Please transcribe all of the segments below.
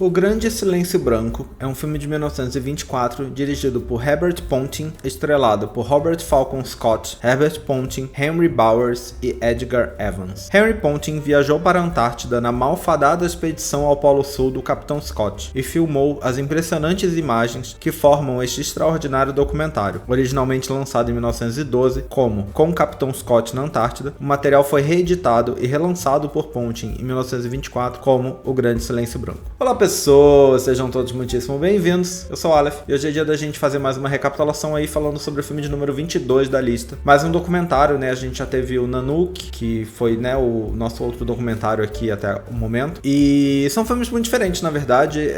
O Grande Silêncio Branco é um filme de 1924 dirigido por Herbert Ponting, estrelado por Robert Falcon Scott, Herbert Ponting, Henry Bowers e Edgar Evans. Henry Ponting viajou para a Antártida na malfadada expedição ao Polo Sul do Capitão Scott e filmou as impressionantes imagens que formam este extraordinário documentário. Originalmente lançado em 1912 como Com o Capitão Scott na Antártida, o material foi reeditado e relançado por Ponting em 1924 como O Grande Silêncio Branco. Olá pessoas, sejam todos muitíssimo bem-vindos. Eu sou o Aleph e hoje é dia da gente fazer mais uma recapitulação aí falando sobre o filme de número 22 da lista. Mais um documentário, né? A gente já teve o Nanook, que foi, né, o nosso outro documentário aqui até o momento. E são filmes muito diferentes, na verdade.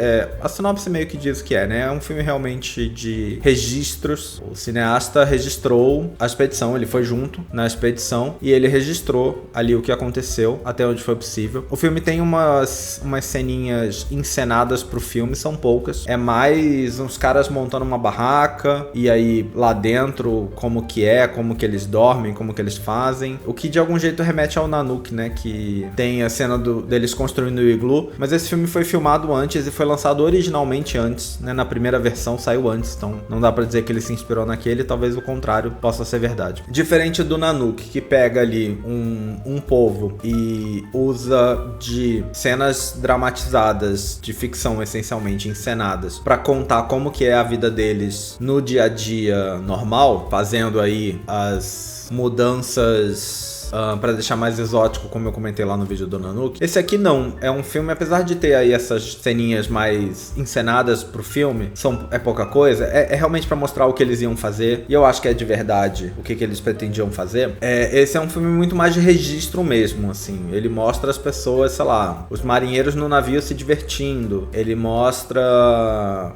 A sinopse meio que diz que né? É um filme realmente de registros. O cineasta registrou a expedição, ele foi junto na expedição e ele registrou ali o que aconteceu até onde foi possível. O filme tem umas ceninhas encenadas pro filme, são poucas. É mais uns caras montando uma barraca e aí lá dentro como que eles dormem, como que eles fazem. O que de algum jeito remete ao Nanook, né? Que tem a cena deles construindo o iglu. Mas esse filme foi filmado antes e foi lançado originalmente antes, né? Na primeira versão saiu antes, então não dá pra dizer que ele se inspirou naquele, talvez o contrário possa ser verdade. Diferente do Nanook, que pega ali um povo e usa de cenas dramatizadas de ficção essencialmente encenadas para contar como que é a vida deles no dia a dia normal, fazendo aí as mudanças para deixar mais exótico, como eu comentei lá no vídeo do Nanook. Esse aqui não, é um filme, apesar de ter aí essas ceninhas mais encenadas pro filme, é pouca coisa, é realmente para mostrar o que eles iam fazer, e eu acho que é de verdade o que eles pretendiam fazer. Esse é um filme muito mais de registro mesmo, assim, ele mostra as pessoas, sei lá, os marinheiros no navio se divertindo, ele mostra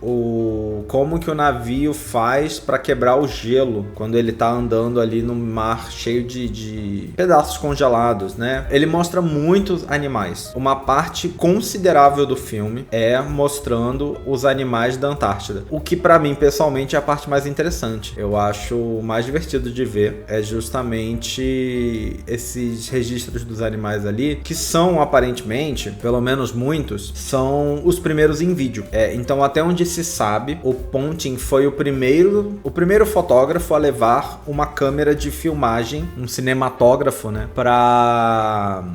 como que o navio faz para quebrar o gelo quando ele tá andando ali no mar cheio de pedaços congelados, né? Ele mostra muitos animais. Uma parte considerável do filme é mostrando os animais da Antártida. O que pra mim, pessoalmente, é a parte mais interessante. Eu acho mais divertido de ver. É justamente esses registros dos animais ali, que são, aparentemente, pelo menos muitos, são os primeiros em vídeo. Então, até onde se sabe, o Ponting foi o primeiro fotógrafo a levar uma câmera de filmagem, um cinematógrafo, né,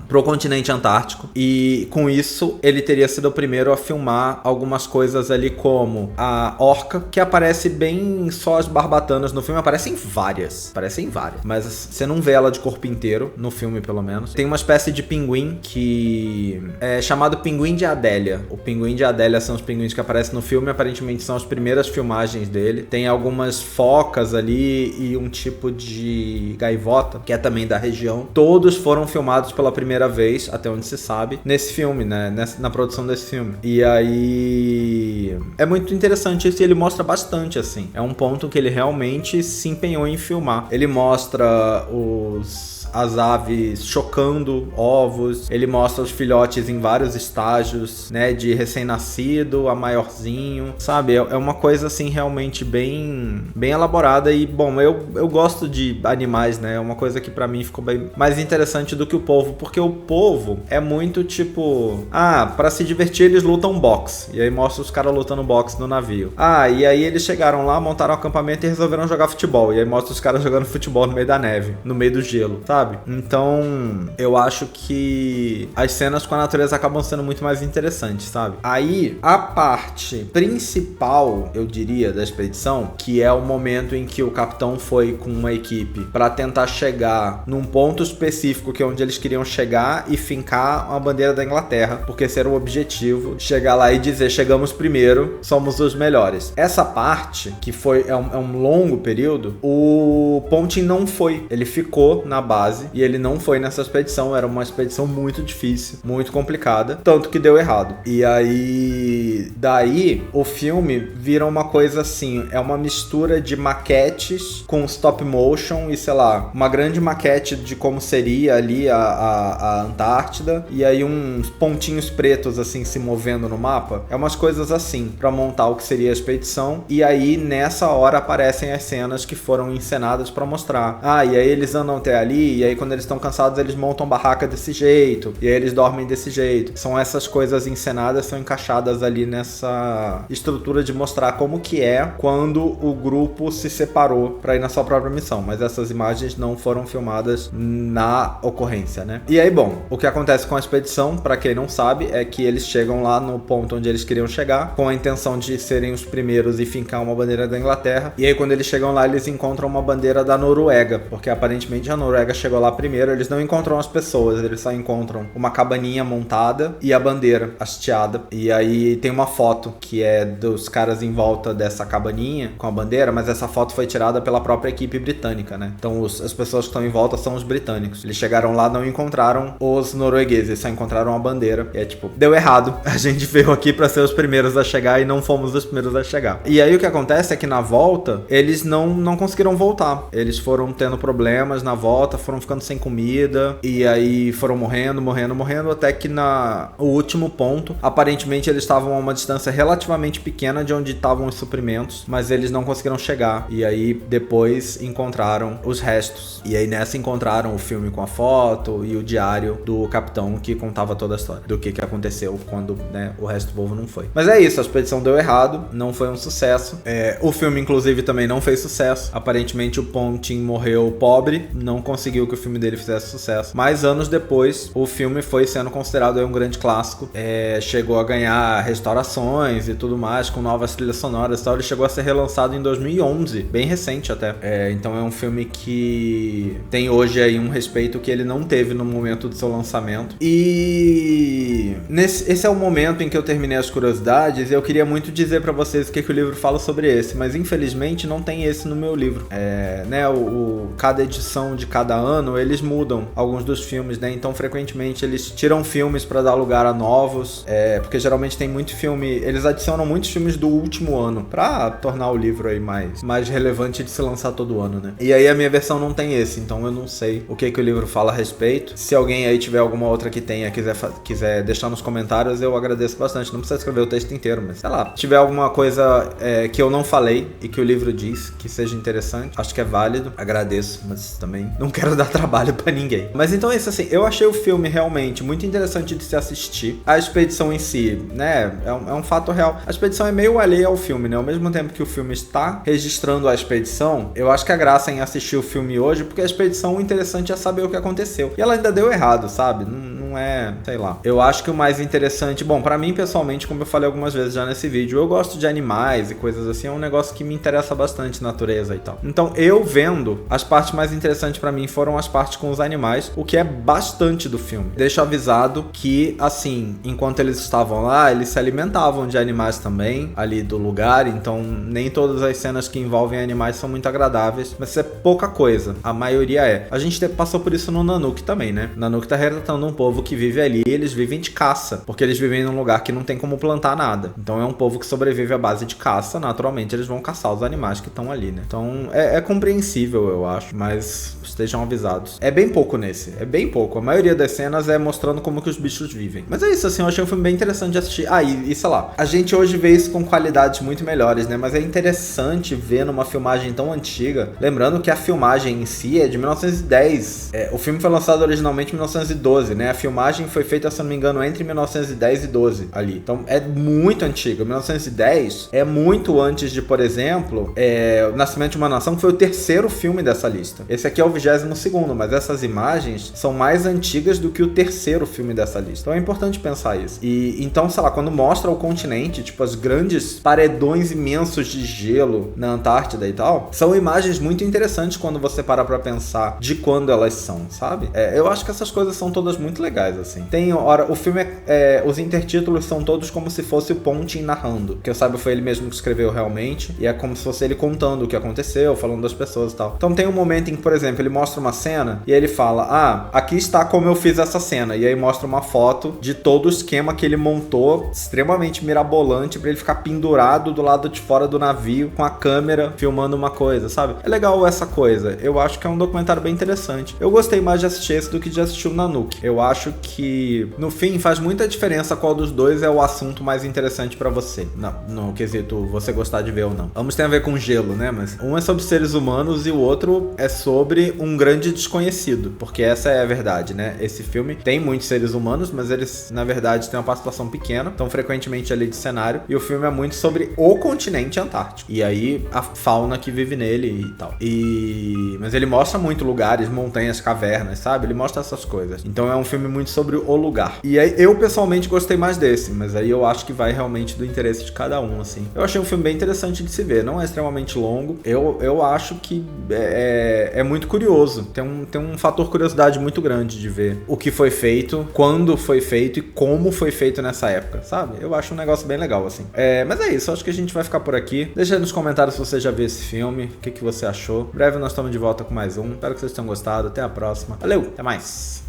pro continente antártico, e com isso ele teria sido o primeiro a filmar algumas coisas ali, como a orca, que aparece bem só as barbatanas no filme, aparecem várias, mas você não vê ela de corpo inteiro no filme, pelo menos. Tem uma espécie de pinguim que é chamado pinguim de Adélia. O pinguim de Adélia são os pinguins que aparecem no filme, aparentemente são as primeiras filmagens dele. Tem algumas focas ali e um tipo de gaivota, que é também da região. Todos foram filmados pela primeira vez, até onde se sabe, nesse filme, né? Na produção desse filme. E aí é muito interessante isso, e ele mostra bastante, assim. É um ponto que ele realmente se empenhou em filmar. Ele mostra as aves chocando ovos, ele mostra os filhotes em vários estágios, né, de recém-nascido a maiorzinho, sabe? É uma coisa, assim, realmente bem elaborada. E, bom, eu gosto de animais, né? É uma coisa que pra mim ficou bem mais interessante do que o povo, porque o povo é muito tipo, pra se divertir eles lutam boxe, e aí mostra os caras lutando boxe no navio. E aí eles chegaram lá, montaram um acampamento e resolveram jogar futebol, e aí mostra os caras jogando futebol no meio da neve, no meio do gelo, sabe? Então, eu acho que as cenas com a natureza acabam sendo muito mais interessantes, sabe? Aí, a parte principal, eu diria, da expedição, que é o momento em que o capitão foi com uma equipe para tentar chegar num ponto específico, que é onde eles queriam chegar e fincar uma bandeira da Inglaterra, porque esse era o objetivo, chegar lá e dizer: chegamos primeiro, somos os melhores. Essa parte, que é um longo período, o Ponting não foi, ele ficou na base e ele não foi nessa expedição. Era uma expedição muito difícil, muito complicada, tanto que deu errado. E aí, daí o filme vira uma coisa assim, é uma mistura de maquetes com stop motion e, sei lá, uma grande maquete de como seria ali a Antártida, e aí uns pontinhos pretos assim se movendo no mapa. É umas coisas assim pra montar o que seria a expedição. E aí nessa hora aparecem as cenas que foram encenadas pra mostrar. E aí eles andam até ali e aí quando eles estão cansados eles montam barraca desse jeito, e aí eles dormem desse jeito. São essas coisas encenadas, são encaixadas ali nessa estrutura de mostrar como que é quando o grupo se separou pra ir na sua própria missão, mas essas imagens não foram filmadas na ocorrência, né? E aí, bom, o que acontece com a expedição, pra quem não sabe, é que eles chegam lá no ponto onde eles queriam chegar, com a intenção de serem os primeiros e fincar uma bandeira da Inglaterra, e aí quando eles chegam lá, eles encontram uma bandeira da Noruega, porque aparentemente a Noruega chegou lá primeiro. Eles não encontram as pessoas, eles só encontram uma cabaninha montada e a bandeira hasteada, e aí tem uma foto que é dos caras em volta dessa cabaninha com a bandeira, mas essa foto foi tirada pela própria equipe britânica, né? Então as pessoas que estão em volta são os britânicos. Eles chegaram lá, não encontraram os noruegueses, só encontraram a bandeira, e é tipo, deu errado, a gente veio aqui pra ser os primeiros a chegar e não fomos os primeiros a chegar. E aí o que acontece é que na volta, eles não conseguiram voltar, eles foram tendo problemas na volta, foram ficando sem comida, e aí foram morrendo, até que o último ponto, aparentemente eles estavam a uma distância relativamente pequena de onde estavam os suprimentos, mas eles não conseguiram chegar, e aí depois encontraram os restos, e aí nessa encontraram o filme com a foto e o diário do capitão que contava toda a história do que aconteceu quando, né, o resto do povo não foi. Mas é isso, a expedição deu errado, não foi um sucesso. O filme inclusive também não fez sucesso, aparentemente o Pontin morreu pobre, não conseguiu que o filme dele fizesse sucesso, mas anos depois o filme foi sendo considerado um grande clássico, chegou a ganhar restaurações e tudo mais, com novas trilhas sonoras e tal. Ele chegou a ser relançado em 2011, bem recente até. Então é um filme que tem hoje aí um respeito que ele não teve no momento do seu lançamento. E esse é o momento em que eu terminei as curiosidades, e eu queria muito dizer pra vocês o que o livro fala sobre esse, mas infelizmente não tem esse no meu livro. Né, cada edição de cada ano, eles mudam alguns dos filmes, né? Então frequentemente eles tiram filmes pra dar lugar a novos, porque geralmente tem muito filme, eles adicionam muitos filmes do último ano pra tornar o livro aí mais relevante de se lançar todo ano, né? E aí a minha versão não tem esse, então eu não sei o que o livro fala a respeito. Se alguém aí tiver alguma outra que tenha, quiser deixar nos comentários, eu agradeço bastante. Não precisa escrever o texto inteiro, mas sei lá, se tiver alguma coisa que eu não falei e que o livro diz que seja interessante, acho que é válido, agradeço, mas também não quero dar trabalho pra ninguém. Mas então é isso, assim, eu achei o filme realmente muito interessante de se assistir. A expedição em si, né, é um fato real. A expedição é meio alheia ao filme, né? Ao mesmo tempo que o filme está registrando a expedição, eu acho que a graça em assistir o filme hoje, porque a expedição, o interessante é saber o que aconteceu. E ela ainda deu errado, sabe? Não é, sei lá. Eu acho que o mais interessante, bom, pra mim pessoalmente, como eu falei algumas vezes já nesse vídeo, eu gosto de animais e coisas assim, é um negócio que me interessa bastante, natureza e tal. Então, eu vendo, as partes mais interessantes pra mim foram as partes com os animais, o que é bastante do filme. Deixo avisado que, assim, enquanto eles estavam lá, eles se alimentavam de animais também, ali do lugar, então nem todas as cenas que envolvem animais são muito agradáveis, mas isso é pouca coisa, a maioria é. A gente passou por isso no Nanook também, né? Nanook tá retratando um povo que vive ali, eles vivem de caça, porque eles vivem num lugar que não tem como plantar nada. Então é um povo que sobrevive à base de caça, naturalmente eles vão caçar os animais que estão ali, né? Então é compreensível, eu acho, mas estejam avisados. É bem pouco nesse, é bem pouco. A maioria das cenas é mostrando como que os bichos vivem. Mas é isso, assim, eu achei um filme bem interessante de assistir. E sei lá, a gente hoje vê isso com qualidades muito melhores, né? Mas é interessante ver numa filmagem tão antiga, lembrando que a filmagem em si é de 1910. O filme foi lançado originalmente em 1912, né? A filmagem foi feita, se eu não me engano, entre 1910 e 12 ali. Então é muito antiga. 1910 é muito antes de, por exemplo, O Nascimento de uma Nação, que foi o terceiro filme dessa lista. Esse aqui é o 22º, mas essas imagens são mais antigas do que o terceiro filme dessa lista. Então é importante pensar isso. E então, sei lá, quando mostra o continente, tipo as grandes paredões imensos de gelo na Antártida e tal, são imagens muito interessantes quando você para pra pensar de quando elas são, sabe? Eu acho que essas coisas são todas muito legais, assim. Tem hora, o filme os intertítulos são todos como se fosse o Pontin narrando, que eu saiba foi ele mesmo que escreveu realmente, e é como se fosse ele contando o que aconteceu, falando das pessoas e tal. Então tem um momento em que, por exemplo, ele mostra uma cena e ele fala, aqui está como eu fiz essa cena, e aí mostra uma foto de todo o esquema que ele montou, extremamente mirabolante, pra ele ficar pendurado do lado de fora do navio, com a câmera, filmando uma coisa, sabe? É legal essa coisa, eu acho que é um documentário bem interessante. Eu gostei mais de assistir esse do que de assistir o Nanook. Eu acho acho que no fim faz muita diferença qual dos dois é o assunto mais interessante pra você. No quesito você gostar de ver ou não. Ambos tem a ver com gelo, né? Mas um é sobre seres humanos e o outro é sobre um grande desconhecido. Porque essa é a verdade, né? Esse filme tem muitos seres humanos, mas eles, na verdade, têm uma participação pequena. Estão frequentemente ali de cenário. E o filme é muito sobre o continente antártico. E aí, a fauna que vive nele e tal. Mas ele mostra muito lugares, montanhas, cavernas, sabe? Ele mostra essas coisas. Então é um filme muito sobre o lugar. E aí, eu pessoalmente gostei mais desse. Mas aí eu acho que vai realmente do interesse de cada um, assim. Eu achei um filme bem interessante de se ver. Não é extremamente longo. Eu acho que é muito curioso. Tem um fator curiosidade muito grande de ver o que foi feito, quando foi feito e como foi feito nessa época, sabe? Eu acho um negócio bem legal, assim. Mas é isso, acho que a gente vai ficar por aqui. Deixa aí nos comentários se você já viu esse filme, o que você achou. Em breve nós estamos de volta com mais um. Espero que vocês tenham gostado. Até a próxima. Valeu, até mais!